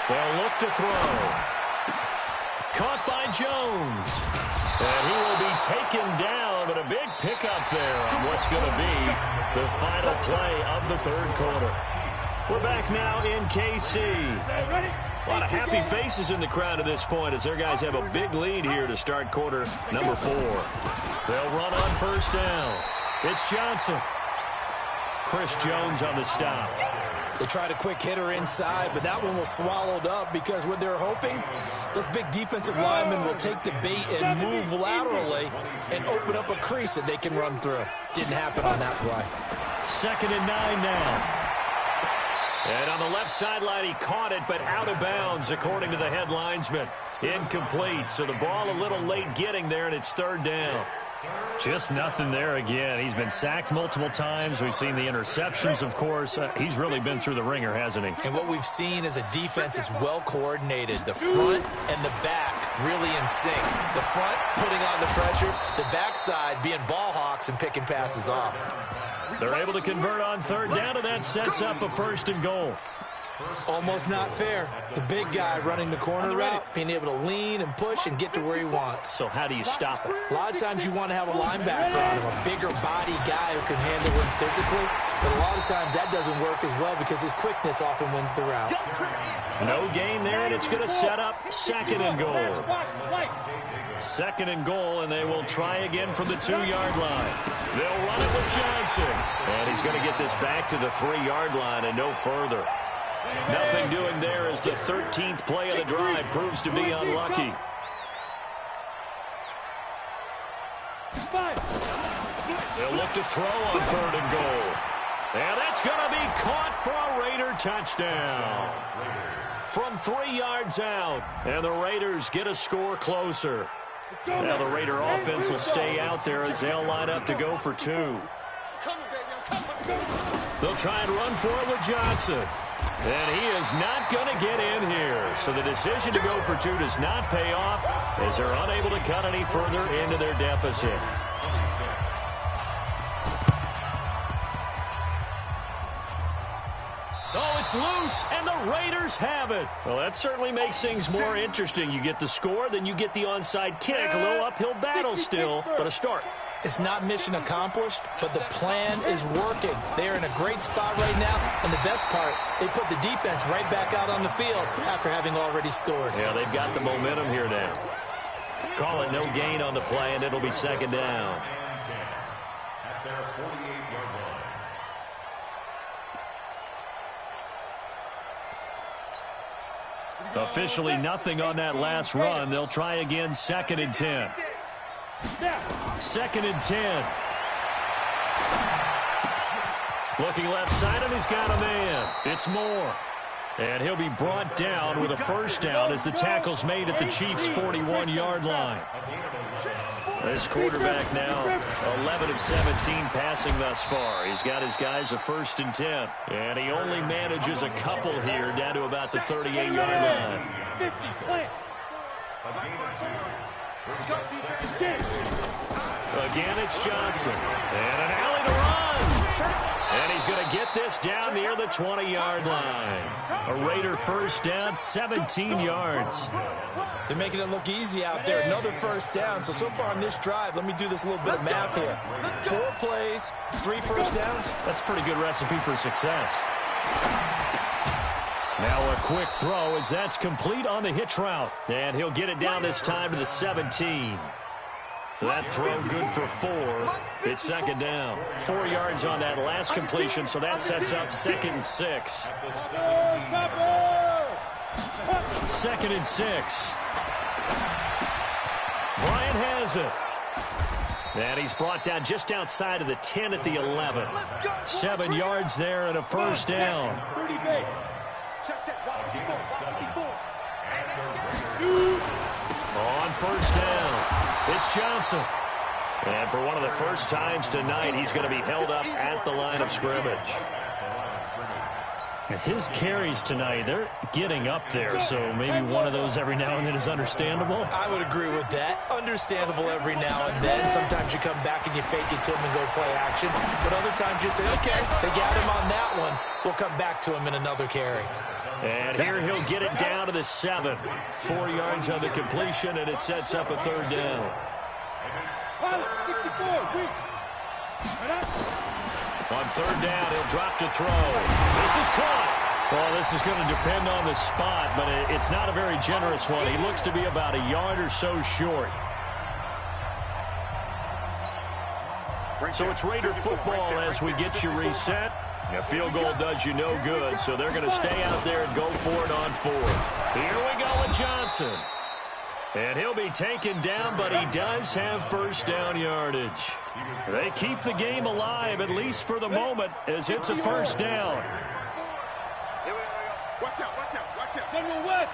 They'll look to throw. Caught by Jones. And he will be taken down, but a big pickup there on what's going to be the final play of the third quarter. We're back now in KC. A lot of happy faces in the crowd at this point as their guys have a big lead here to start quarter number 4. They'll run on first down. It's Johnson. Chris Jones on the stop. They tried a quick hitter inside, but that one was swallowed up because what they're hoping, those big defensive linemen will take the bait and move laterally and open up a crease that they can run through. Didn't happen on that play. Second and 9 now. And on the left sideline, he caught it, but out of bounds, according to the head linesman. Incomplete, so the ball a little late getting there, and it's third down. Just nothing there again. He's been sacked multiple times. We've seen the interceptions, of course. He's really been through the ringer, hasn't he? And what we've seen is a defense that's well coordinated. The front and the back really in sync. The front putting on the pressure, the backside being ball hawks and picking passes off. They're able to convert on third down, and that sets up a first and goal. Almost not fair. The big guy running the corner route, being able to lean and push and get to where he wants. So how do you stop it? A lot of times you want to have a linebacker on him, a bigger body guy who can handle him physically. But a lot of times that doesn't work as well because his quickness often wins the route. No gain there, and it's going to set up second and goal. Second and goal, and they will try again from the 2-yard line. They'll run it with Johnson. And he's going to get this back to the 3-yard line and no further. Nothing doing there as the 13th play of the drive proves to be unlucky. They'll look to throw on third and goal. And that's going to be caught for a Raider touchdown. From 3 yards out, and the Raiders get a score closer. Now the Raider offense will stay out there as they'll line up to go for 2. They'll try and run for it with Johnson. And he is not going to get in here. So the decision to go for 2 does not pay off as they're unable to cut any further into their deficit. Oh, it's loose, and the Raiders have it. Well, that certainly makes things more interesting. You get the score, then you get the onside kick. A little uphill battle still, but a start. It's not mission accomplished, but the plan is working. They're in a great spot right now, and the best part, they put the defense right back out on the field after having already scored. Yeah, they've got the momentum here now. Call it no gain on the play, and it'll be second down. At their 48-yard line. Officially nothing on that last run. They'll try again, second and 10. Second and 10. Looking left side, and he's got a man. It's Moore. And he'll be brought down with a first down as the tackle's made at the Chiefs' 41-yard line. This quarterback now 11 of 17 passing thus far. He's got his guys a first and 10. And he only manages a couple here down to about the 38-yard line. Again, it's Johnson. And an alley to run. And he's going to get this down near the 20-yard line. A Raider first down, 17 yards. They're making it look easy out there. Another first down. So far on this drive, let me do this little bit of math here. 4 plays, 3 first downs. That's a pretty good recipe for success. Now a quick throw as that's complete on the hitch route. And he'll get it down this time to the 17. That throw good for 4. It's second down. 4 yards on that last completion, so that sets up 2nd and 6. 2nd and 6. Bryant has it. And he's brought down just outside of the 10 at the 11. 7 yards there and a first down. On first down, it's Johnson. And for one of the first times tonight, he's going to be held up at the line of scrimmage. His carries tonight, they're getting up there, so maybe one of those every now and then is understandable. I would agree with that. Understandable every now and then. Sometimes you come back and you fake it to him and go play action. But other times you say, okay, they got him on that one. We'll come back to him in another carry. And here he'll get it down to the 7. 4 yards on the completion, and it sets up a third down. On third down, he'll drop to throw. This is caught. Well, this is going to depend on the spot, but it's not a very generous one. He looks to be about a yard or so short. So it's Raider football as we get you reset. A field goal does you no good, so they're going to stay out there and go for it on 4th. Here we go with Johnson. And he'll be taken down, but he does have first down yardage. They keep the game alive, at least for the moment, as it's a first down. Watch out, watch out, watch out. General West.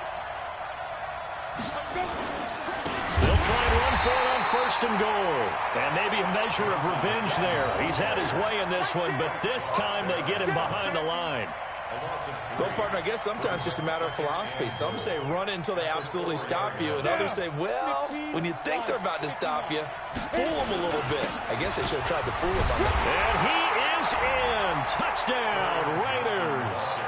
They'll try and run for it on first and goal. And maybe a measure of revenge there. He's had his way in this one, but this time they get him behind the line. Well, partner, I guess sometimes it's just a matter of philosophy. Some say run until they absolutely stop you, and others say, well, when you think they're about to stop you, fool them a little bit. I guess they should have tried to fool them on that. And he is in. Touchdown, Raiders.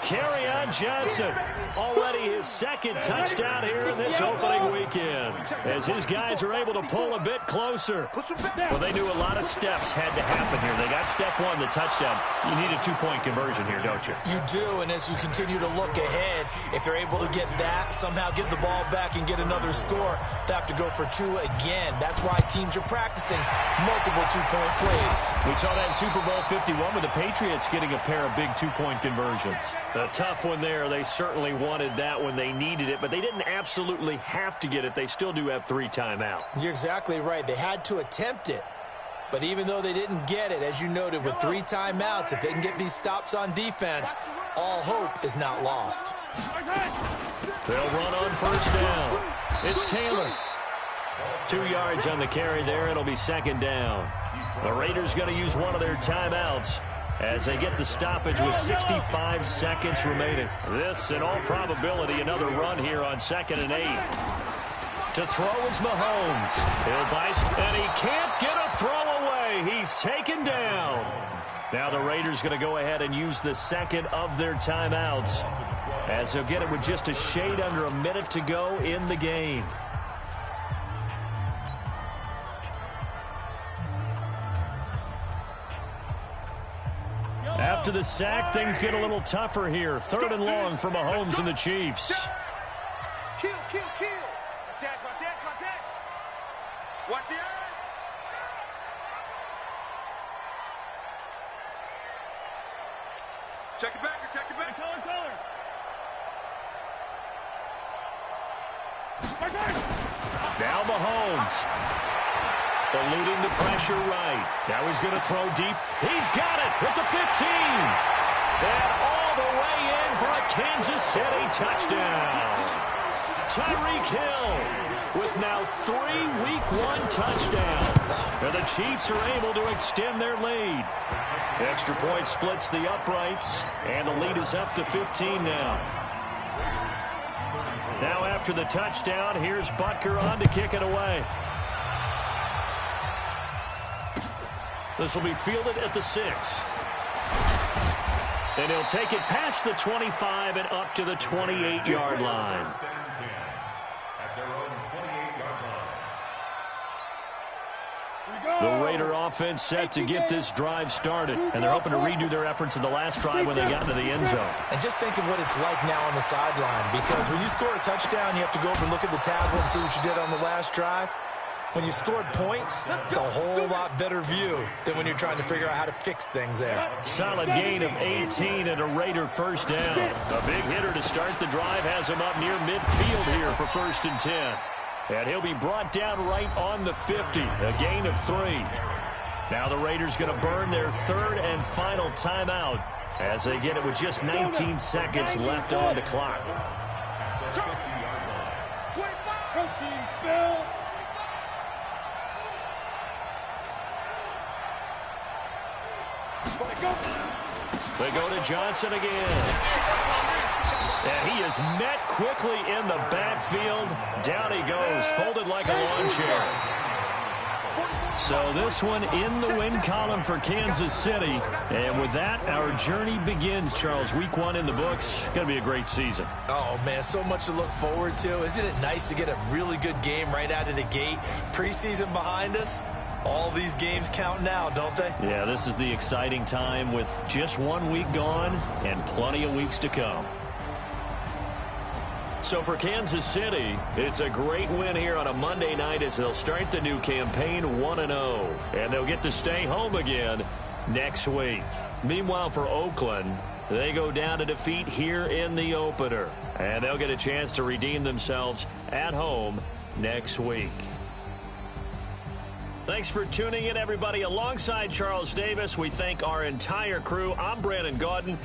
Kerryon Johnson, already his 2nd touchdown here in this opening weekend, as his guys are able to pull a bit closer. Well, they knew a lot of steps had to happen here. They got step 1, the touchdown. You need a 2-point conversion here, don't you? You do, and as you continue to look ahead, if they're able to get that, somehow get the ball back and get another score, they have to go for 2 again. That's why teams are practicing multiple 2-point plays. We saw that Super Bowl 51 with the Patriots getting a pair of big 2-point conversions. A tough one there. They certainly wanted that when they needed it, but they didn't absolutely have to get it. They still do have 3 timeouts. You're exactly right. They had to attempt it. But even though they didn't get it, as you noted, with 3 timeouts, if they can get these stops on defense, all hope is not lost. They'll run on first down. It's Taylor. 2 yards on the carry there. It'll be 2nd down. The Raiders going to use one of their timeouts as they get the stoppage with 65 seconds remaining. This, in all probability, another run here on 2nd and 8. To throw is Mahomes. He'll bicycle, and he can't get a throw away. He's taken down. Now the Raiders going to go ahead and use the 2nd of their timeouts, as they'll get it with just a shade under a minute to go in the game. After the sack, things get a little tougher here. 3rd and long for Mahomes and the Chiefs. Kill, kill, kill. Watch that, watch that. Watch the eye. Check it back, check it back. Color. Now Mahomes. Eluding the pressure right. Now he's going to throw deep. He's got it at the 15. And all the way in for a Kansas City touchdown. Tyreek Hill with now 3 Week 1 touchdowns. And the Chiefs are able to extend their lead. Extra point splits the uprights, and the lead is up to 15 now. Now after the touchdown, here's Butker on to kick it away. This will be fielded at the 6. And he'll take it past the 25 and up to the 28-yard line. At their own 28-yard line. The Raider offense set to get this drive started, and they're hoping to redo their efforts in the last drive when they got into the end zone. And just think of what it's like now on the sideline, because when you score a touchdown, you have to go over and look at the tablet and see what you did on the last drive. When you scored points, it's a whole lot better view than when you're trying to figure out how to fix things there. Solid gain of 18 and a Raider first down. A big hitter to start the drive has him up near midfield here for 1st and 10. And he'll be brought down right on the 50, a gain of 3. Now the Raiders going to burn their 3rd and final timeout as they get it with just 19 seconds left on the clock. They go to Johnson again. And he is met quickly in the backfield. Down he goes, folded like a lawn chair. So this one in the win column for Kansas City. And with that, our journey begins, Charles. Week 1 in the books. Going to be a great season. Oh, man, so much to look forward to. Isn't it nice to get a really good game right out of the gate? Preseason behind us. All these games count now, don't they? Yeah, this is the exciting time with just 1 week gone and plenty of weeks to come. So for Kansas City, it's a great win here on a Monday night as they'll start the new campaign 1-0. And they'll get to stay home again next week. Meanwhile, for Oakland, they go down to defeat here in the opener. And they'll get a chance to redeem themselves at home next week. Thanks for tuning in, everybody. Alongside Charles Davis, we thank our entire crew. I'm Brandon Gaudin.